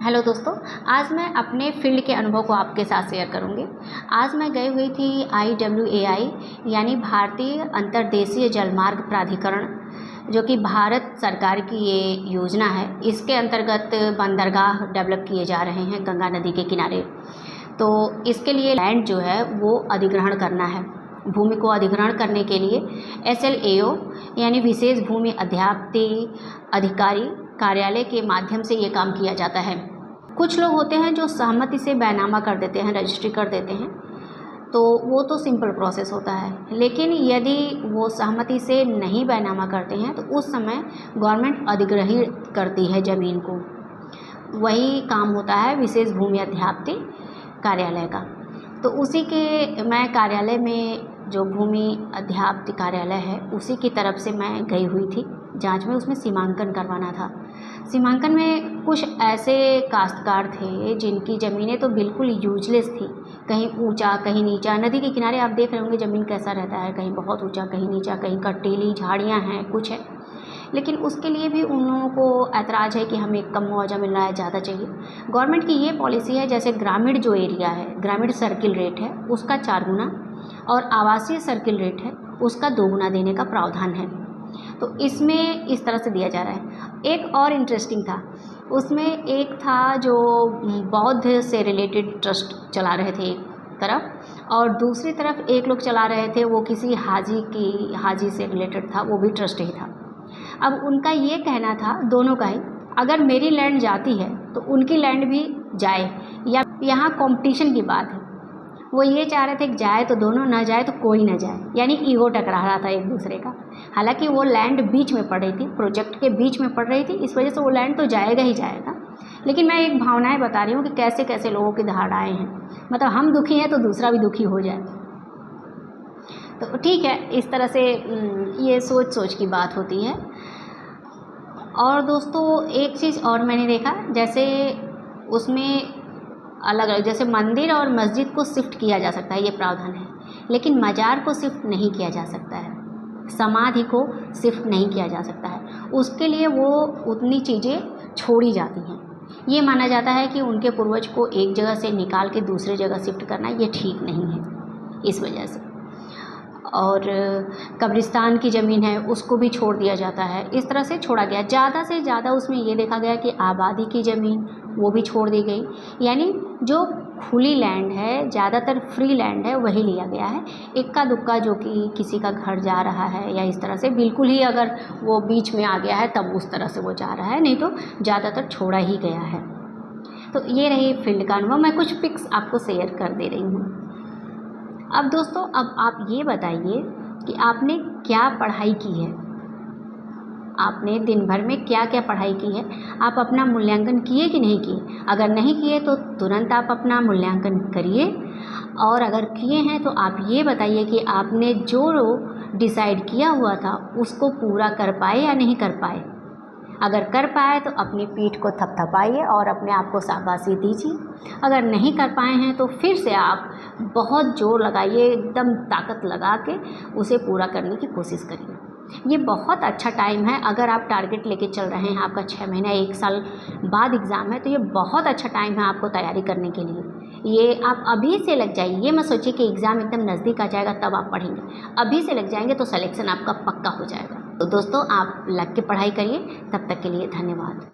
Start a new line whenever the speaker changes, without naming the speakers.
Hello दोस्तों, आज मैं अपने फील्ड के अनुभव को आपके साथ शेयर करूंगी। आज मैं गई हुई थी IWAI यानी भारतीय अंतर्देशीय जलमार्ग प्राधिकरण, जो कि भारत सरकार की ये योजना है। इसके अंतर्गत बंदरगाह डेवलप किए जा रहे हैं गंगा नदी के किनारे। तो इसके लिए लैंड जो है वो अधिग्रहण करना है। भूमि को अधिग्रहण करने के लिए SLAO यानी विशेष भूमि अध्याप्ति अधिकारी कार्यालय के माध्यम से ये काम किया जाता है। कुछ लोग होते हैं जो सहमति से बैनामा कर देते हैं, रजिस्ट्री कर देते हैं, तो वो तो सिंपल प्रोसेस होता है। लेकिन यदि वो सहमति से नहीं बैनामा करते हैं तो उस समय गवर्नमेंट अधिग्रहित करती है ज़मीन को। वही काम होता है विशेष भूमि अध्याप्ति कार्यालय का। तो उसी के मैं कार्यालय में, जो भूमि अध्याप्ति कार्यालय है, उसी की तरफ से मैं गई हुई थी जांच में। उसमें सीमांकन करवाना था। सीमांकन में कुछ ऐसे काश्तकार थे जिनकी ज़मीनें तो बिल्कुल यूजलेस थी, कहीं ऊंचा कहीं नीचा। नदी के किनारे आप देख रहे होंगे ज़मीन कैसा रहता है, कहीं बहुत ऊंचा कहीं नीचा, कहीं कटीली झाड़ियाँ हैं, कुछ है। लेकिन उसके लिए भी उन लोगों को ऐतराज़ है कि हमें कम मुआवजा मिल रहा है, ज़्यादा चाहिए। गवर्नमेंट की ये पॉलिसी है, जैसे ग्रामीण जो एरिया है, ग्रामीण सर्किल रेट है उसका 4 गुना और आवासीय सर्किल रेट है उसका 2 गुना देने का प्रावधान है। तो इसमें इस तरह से दिया जा रहा है। एक और इंटरेस्टिंग था, उसमें एक था जो बौद्ध से रिलेटेड ट्रस्ट चला रहे थे एक तरफ, और दूसरी तरफ एक लोग चला रहे थे, वो किसी हाजी से रिलेटेड था, वो भी ट्रस्ट ही था। अब उनका ये कहना था, दोनों का ही, अगर मेरी लैंड जाती है तो उनकी लैंड भी जाए, या यहाँ कंपटीशन की बात है। वो ये चाह रहे थे कि जाए तो दोनों, ना जाए तो कोई ना जाए, यानी ईगो टकरा रहा था एक दूसरे का। हालांकि वो लैंड बीच में पड़ रही थी, प्रोजेक्ट के बीच में पड़ रही थी, इस वजह से वो लैंड तो जाएगा ही जाएगा। लेकिन मैं एक भावनाएं बता रही हूँ कि कैसे कैसे लोगों की धारणाएँ हैं। मतलब हम दुखी हैं तो दूसरा भी दुखी हो जाए। तो ठीक है, इस तरह से ये सोच की बात होती है। और दोस्तों एक चीज़ और मैंने देखा, जैसे उसमें अलग अलग, जैसे मंदिर और मस्जिद को शिफ्ट किया जा सकता है, ये प्रावधान है, लेकिन मज़ार को शिफ्ट नहीं किया जा सकता है, समाधि को शिफ्ट नहीं किया जा सकता है। उसके लिए वो उतनी चीज़ें छोड़ी जाती हैं। ये माना जाता है कि उनके पूर्वज को एक जगह से निकाल के दूसरी जगह शिफ्ट करना ये ठीक नहीं है, इस वजह से। और कब्रिस्तान की ज़मीन है उसको भी छोड़ दिया जाता है, इस तरह से छोड़ा गया। ज़्यादा से ज़्यादा उसमें ये देखा गया कि आबादी की ज़मीन वो भी छोड़ दी गई, यानी जो खुली लैंड है, ज़्यादातर फ्री लैंड है, वही लिया गया है। इक्का दुक्का जो कि किसी का घर जा रहा है या इस तरह से बिल्कुल ही अगर वो बीच में आ गया है तब उस तरह से वो जा रहा है, नहीं तो ज़्यादातर छोड़ा ही गया है। तो ये रही फील्ड का अनुभव। मैं कुछ पिक्स आपको शेयर कर दे रही हूँ। अब दोस्तों, अब आप ये बताइए कि आपने क्या पढ़ाई की है, आपने दिन भर में क्या क्या पढ़ाई की है, आप अपना मूल्यांकन किए कि नहीं किए। अगर नहीं किए तो तुरंत आप अपना मूल्यांकन करिए, और अगर किए हैं तो आप ये बताइए कि आपने जो डिसाइड किया हुआ था उसको पूरा कर पाए या नहीं कर पाए। अगर कर पाए तो अपनी पीठ को थपथपाइए और अपने आप को शाबाशी दीजिए। अगर नहीं कर पाए हैं तो फिर से आप बहुत जोर लगाइए, एकदम ताकत लगा के उसे पूरा करने की कोशिश करिए। ये बहुत अच्छा टाइम है। अगर आप टारगेट लेके चल रहे हैं, आपका 6 महीना 1 साल बाद एग्ज़ाम है, तो ये बहुत अच्छा टाइम है आपको तैयारी करने के लिए। ये आप अभी से लग जाइए, ये मत सोचिए कि एग्ज़ाम एकदम नज़दीक आ जाएगा तब आप पढ़ेंगे। अभी से लग जाएंगे तो सिलेक्शन आपका पक्का हो जाएगा। तो दोस्तों, आप लग के पढ़ाई करिए। तब तक के लिए धन्यवाद।